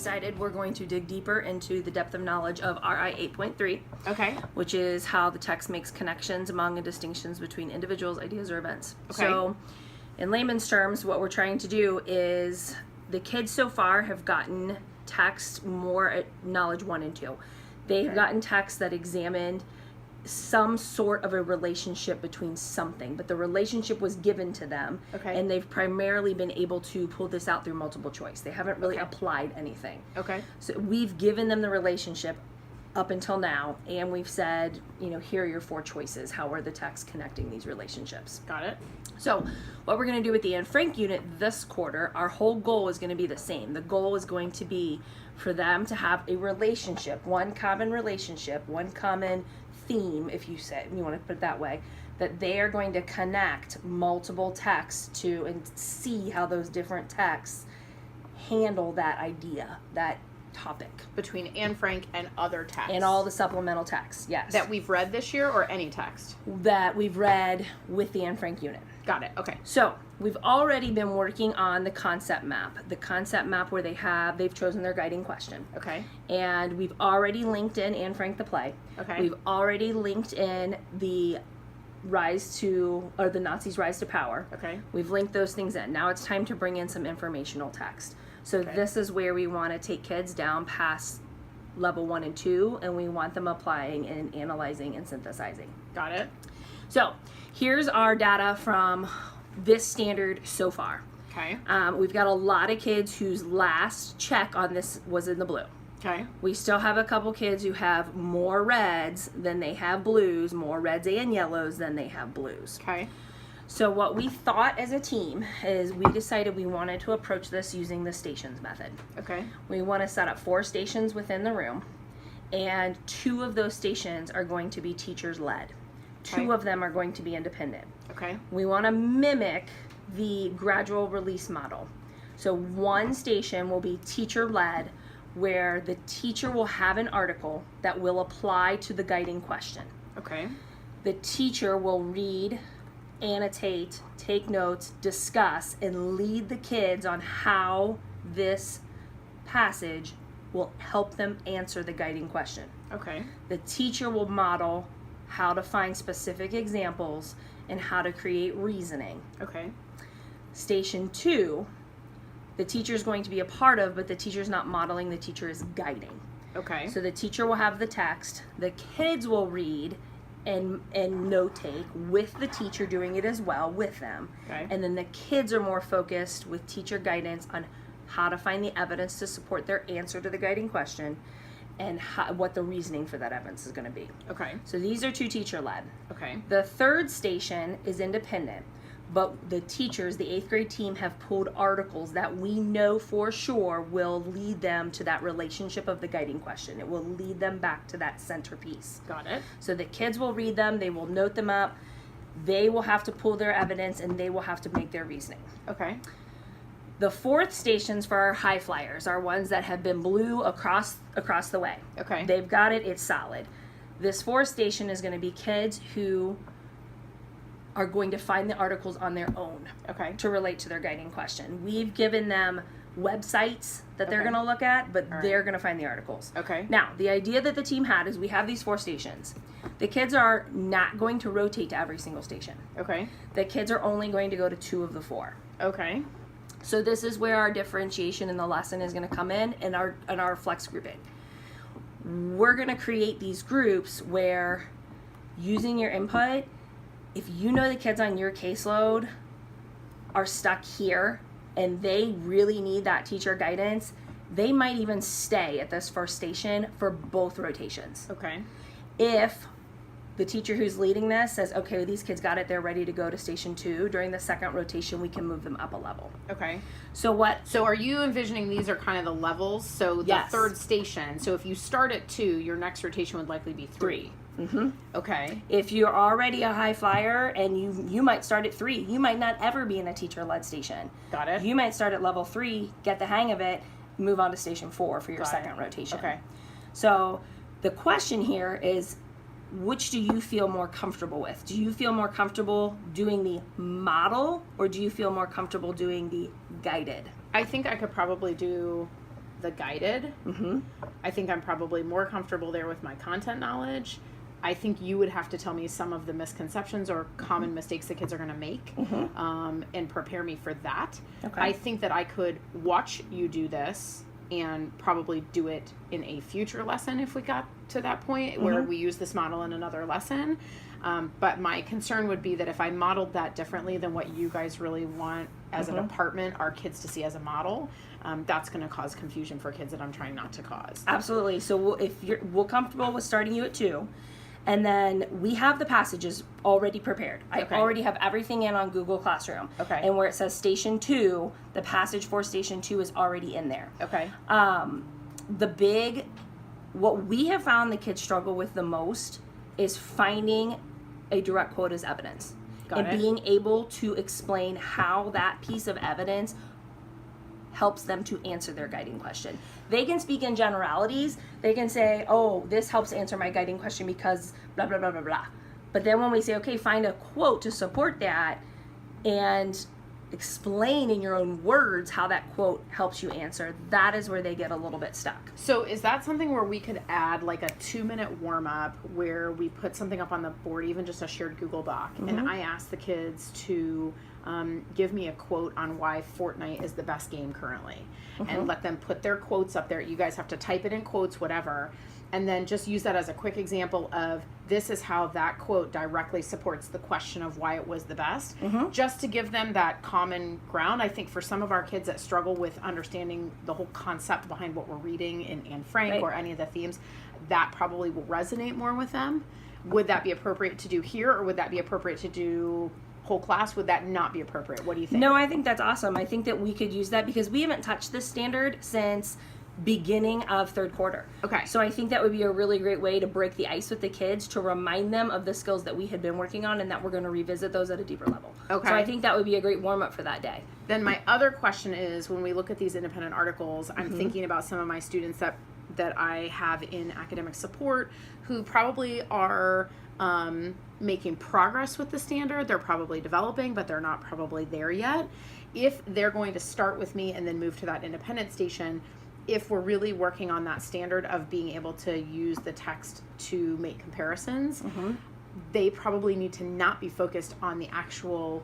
decided we're going to dig deeper into the depth of knowledge of RI 8.3. Okay. Which is how the text makes connections among and distinctions between individuals, ideas, or events. Okay. So, in layman's terms, what we're trying to do is the kids so far have gotten text more at knowledge 1 and 2. They've gotten text that examined some sort of a relationship between something, but the relationship was given to them, and they've primarily been able to pull this out through multiple choice. They haven't really applied anything. Okay. So we've given them the relationship up until now, and we've said, you know, here are your 4 choices. How are the texts connecting these relationships? Got it. So what we're going to do with the Anne Frank unit this quarter, our whole goal is going to be the same. The goal is going to be for them to have a relationship, one common relationship, one common theme, if you want to put it that way, that they are going to connect multiple texts to and see how those different texts handle that idea, that topic. Between Anne Frank and other texts. And all the supplemental texts, yes. That we've read this year, or any text? That we've read with the Anne Frank unit. Got it, okay. So, we've already been working on the concept map. The concept map where they've chosen their guiding question. Okay. And we've already linked in Anne Frank the play. Okay. We've already linked in the Nazis' rise to power. Okay. We've linked those things in. Now it's time to bring in some informational text. So this is where we want to take kids down past level 1 and 2, and we want them applying and analyzing and synthesizing. Got it. So here's our data from this standard so far. Okay. We've got a lot of kids whose last check on this was in the blue. Okay. We still have a couple kids who have more reds than they have blues, more reds and yellows than they have blues. Okay. So what we thought as a team is we decided we wanted to approach this using the stations method. Okay. We want to set up 4 stations within the room, and 2 of those stations are going to be teachers led. 2 of them are going to be independent. Okay. We want to mimic the gradual release model. So 1 station will be teacher led, where the teacher will have an article that will apply to the guiding question. Okay. The teacher will read, annotate, take notes, discuss, and lead the kids on how this passage will help them answer the guiding question. Okay. The teacher will model how to find specific examples and how to create reasoning. Okay. Station 2, the teacher is going to be a part of, but the teacher's not modeling, the teacher is guiding. Okay. So the teacher will have the text, the kids will read and note take with the teacher doing it as well with them. Okay. And then the kids are more focused with teacher guidance on how to find the evidence to support their answer to the guiding question and what the reasoning for that evidence is going to be. Okay. So these are 2 teacher led. Okay. The 3rd station is independent, but the teachers, the 8th grade team, have pulled articles that we know for sure will lead them to that relationship of the guiding question. It will lead them back to that centerpiece. Got it. So the kids will read them, they will note them up, they will have to pull their evidence, and they will have to make their reasoning. Okay. The 4th stations for our high flyers are ones that have been blue across the way. Okay. They've got it, it's solid. This 4th station is going to be kids who are going to find the articles on their own to relate to their guiding question. We've given them websites that they're going to look at, but they're going to find the articles. Okay. Now, the idea that the team had is we have these 4 stations. The kids are not going to rotate to every single station. Okay. The kids are only going to go to 2 of the 4. Okay. So this is where our differentiation in the lesson is going to come in our flex grouping. We're going to create these groups where, using your input, if you know the kids on your caseload are stuck here and they really need that teacher guidance, they might even stay at this 1st station for both rotations. Okay. If the teacher who's leading this says, okay, these kids got it, they're ready to go to station 2, during the 2nd rotation, we can move them up a level. Okay. So are you envisioning these are kind of the levels? So the Yes. 3rd station, so if you start at 2, your next rotation would likely be 3. Mm-hmm. Okay. If you're already a high flyer and you might start at 3, you might not ever be in a teacher-led station. Got it. You might start at level 3, get the hang of it, move on to station 4 for your Got 2nd it. rotation. Okay. So the question here is, which do you feel more comfortable with? Do you feel more comfortable doing the model, or do you feel more comfortable doing the guided? I think I could probably do the guided. Mm-hmm. I think I'm probably more comfortable there with my content knowledge. I think you would have to tell me some of the misconceptions or common mistakes that kids are going to make, and prepare me for that. Okay. I think that I could watch you do this and probably do it in a future lesson if we got to that point where we use this model in another lesson. But my concern would be that if I modeled that differently than what you guys really want as a department, our kids to see as a model, that's going to cause confusion for kids that I'm trying not to cause. Absolutely. So if we're comfortable with starting you at 2, and then we have the passages already prepared. I already have everything in on Google Classroom. Okay. And where it says Station 2, the passage for Station 2 is already in there. Okay. What we have found the kids struggle with the most is finding a direct quote as evidence. Being able to explain how that piece of evidence helps them to answer their guiding question. They can speak in generalities. They can say, oh, this helps answer my guiding question because blah, blah, blah, blah, blah. But then when we say, okay, find a quote to support that and explain in your own words how that quote helps you answer, that is where they get a little bit stuck. So is that something where we could add like a 2-minute warm-up where we put something up on the board, even just a shared Google Doc, and I ask the kids to give me a quote on why Fortnite is the best game currently, and let them put their quotes up there. You guys have to type it in quotes, whatever, and then just use that as a quick example of this is how that quote directly supports the question of why it was the best, just to give them that common ground. I think for some of our kids that struggle with understanding the whole concept behind what we're reading in Anne Frank or any of the themes, that probably will resonate more with them. Would that be appropriate to do here, or would that be appropriate to do whole class? Would that not be appropriate? What do you think? No, I think that's awesome. I think that we could use that because we haven't touched this standard since beginning of 3rd quarter. Okay. So I think that would be a really great way to break the ice with the kids, to remind them of the skills that we had been working on and that we're going to revisit those at a deeper level. Okay. So I think that would be a great warm-up for that day. Then my other question is, when we look at these independent articles, I'm thinking about some of my students that I have in academic support who probably are making progress with the standard. They're probably developing, but they're not probably there yet. If they're going to start with me and then move to that independent station, if we're really working on that standard of being able to use the text to make comparisons, they probably need to not be focused on the actual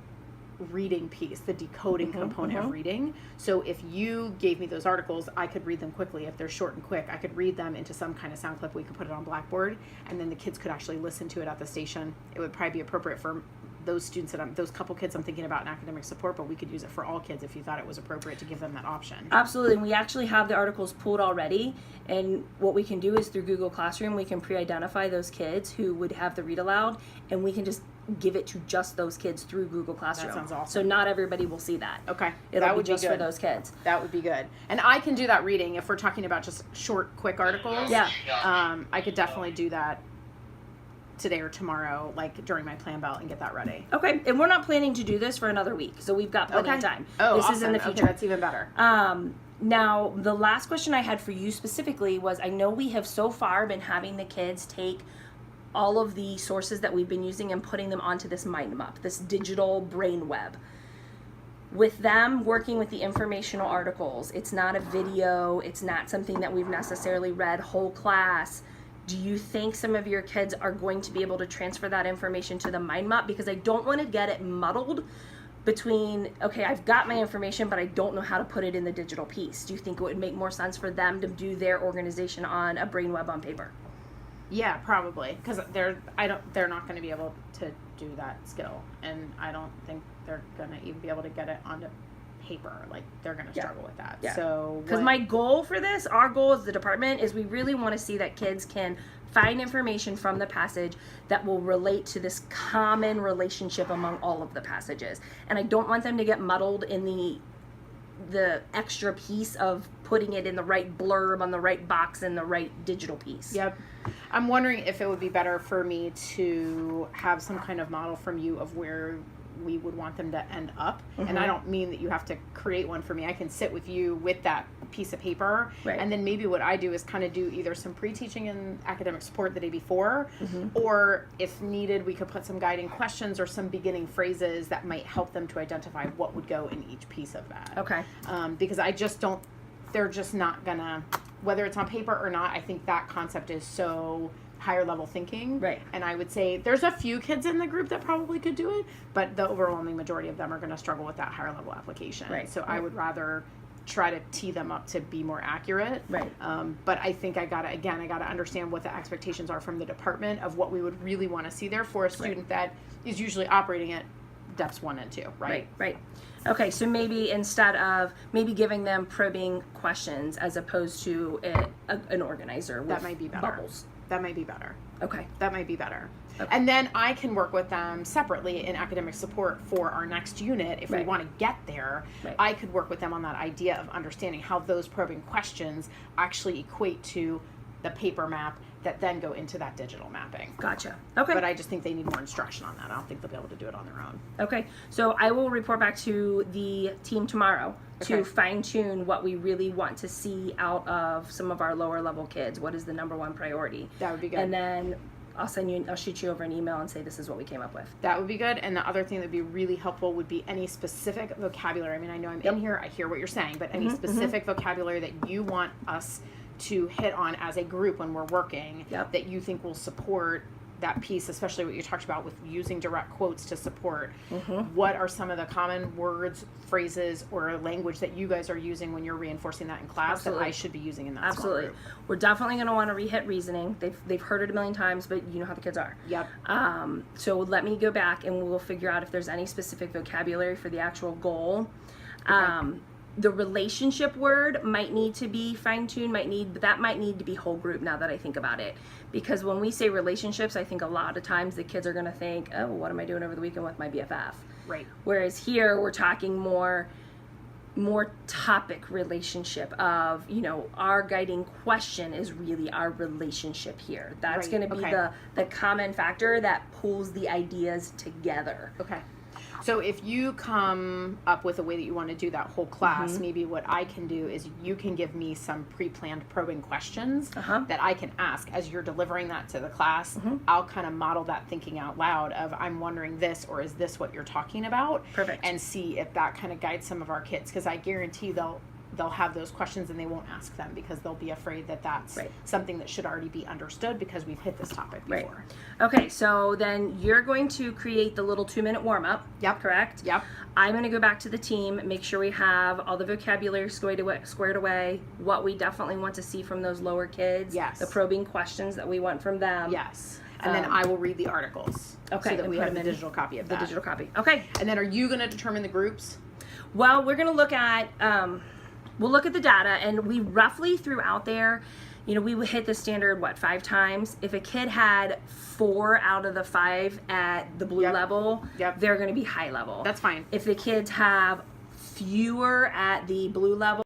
reading piece, the decoding component of reading. So if you gave me those articles, I could read them quickly. If they're short and quick, I could read them into some kind of sound clip. We could put it on Blackboard, and then the kids could actually listen to it at the station. It would probably be appropriate for those students those couple kids I'm thinking about in academic support, but we could use it for all kids if you thought it was appropriate to give them that option. Absolutely. And we actually have the articles pulled already, and what we can do is through Google Classroom we can pre-identify those kids who would have the read aloud, and we can just give it to just those kids through Google Classroom. That sounds awesome. So not everybody will see that. Okay. It'll be just for those kids. That would be good. And I can do that reading if we're talking about just short, quick articles. Yeah. I could definitely do that today or tomorrow, like during my plan belt, and get that ready. Okay. And we're not planning to do this for another week, so we've got plenty of time. Oh, this awesome. is in the future. Okay, that's even better. Now, the last question I had for you specifically was, I know we have so far been having the kids take all of the sources that we've been using and putting them onto this mind map, this digital brain web. With them working with the informational articles, it's not a video, it's not something that we've necessarily read whole class. Do you think some of your kids are going to be able to transfer that information to the mind map? Because I don't want to get it muddled between, okay, I've got my information, but I don't know how to put it in the digital piece. Do you think it would make more sense for them to do their organization on a brain web on paper? Yeah, probably, because they're not going to be able to do that skill, and I don't think they're going to even be able to get it onto paper. Like, they're going to struggle with that. Yeah. So because my goal for this, our goal as the department, is we really want to see that kids can find information from the passage that will relate to this common relationship among all of the passages, and I don't want them to get muddled in the extra piece of putting it in the right blurb on the right box in the right digital piece. Yep. I'm wondering if it would be better for me to have some kind of model from you of where we would want them to end up. And I don't mean that you have to create one for me. I can sit with you with that piece of paper. Right. And then maybe what I do is kind of do either some pre-teaching and academic support the day before, or if needed, we could put some guiding questions or some beginning phrases that might help them to identify what would go in each piece of that. Okay. Because I just don't they're just not gonna, whether it's on paper or not, I think that concept is so higher level thinking. Right. And I would say there's a few kids in the group that probably could do it, but the overwhelming majority of them are going to struggle with that higher level application. Right. So I would rather try to tee them up to be more accurate. Right. But I think I gotta understand what the expectations are from the department of what we would really want to see there for a student that is usually operating at depths 1 and 2, right? Right. Okay, so maybe instead of giving them probing questions as opposed to an organizer with That might be better. bubbles. That might be better. Okay. That might be better. Okay. And then I can work with them separately in academic support for our next unit. If we Right. want to get there, Right. I could work with them on that idea of understanding how those probing questions actually equate to the paper map that then go into that digital mapping. Gotcha. Okay. But I just think they need more instruction on that. I don't think they'll be able to do it on their own. Okay, so I will report back to the team tomorrow to Okay. fine tune what we really want to see out of some of our lower level kids. What is the number one priority? That would be good. And then I'll shoot you over an email and say this is what we came up with. That would be good. And the other thing that would be really helpful would be any specific vocabulary. I mean, I know I'm in here, I hear what you're saying, but any specific vocabulary that you want us to hit on as a group when we're working that you think will support that piece, especially what you talked about with using direct quotes to support. What are some of the common words, phrases, or language that you guys are using when you're reinforcing that in class that I should be using in that small group? We're definitely going to want to re-hit reasoning. They've heard it a million times, but you know how the kids are. Yep. So let me go back and we'll figure out if there's any specific vocabulary for the actual goal. The relationship word might need to be fine-tuned, but that might need to be whole group now that I think about it. Because when we say relationships, I think a lot of times the kids are going to think, oh, what am I doing over the weekend with my BFF? Right. Whereas here we're talking more topic relationship of, our guiding question is really our relationship here. That's going to be the common factor that pulls the ideas together. Okay. So if you come up with a way that you want to do that whole class, maybe what I can do is you can give me some pre-planned probing questions that I can ask as you're delivering that to the class. I'll kind of model that thinking out loud of I'm wondering this, or is this what you're talking about? Perfect. And see if that kind of guides some of our kids, because I guarantee they'll have those questions and they won't ask them because they'll be afraid that that's something that should already be understood because we've hit this topic before. Right. Okay, so then you're going to create the little 2-minute warm-up. Yep. Correct? Yep. I'm going to go back to the team, make sure we have all the vocabulary squared away, what we definitely want to see from those lower kids. Yes. The probing questions that we want from them. Yes. And then I will read the articles. Okay. So that we put have them a in digital copy of the that. digital copy. Okay. And then are you going to determine the groups? Well, we're going to look at... we'll look at the data, and we roughly threw out there, we would hit the standard, 5 times? If a kid had 4 out of the 5 at the blue level, they're going to be high level. That's fine. If the kids have fewer at the blue level,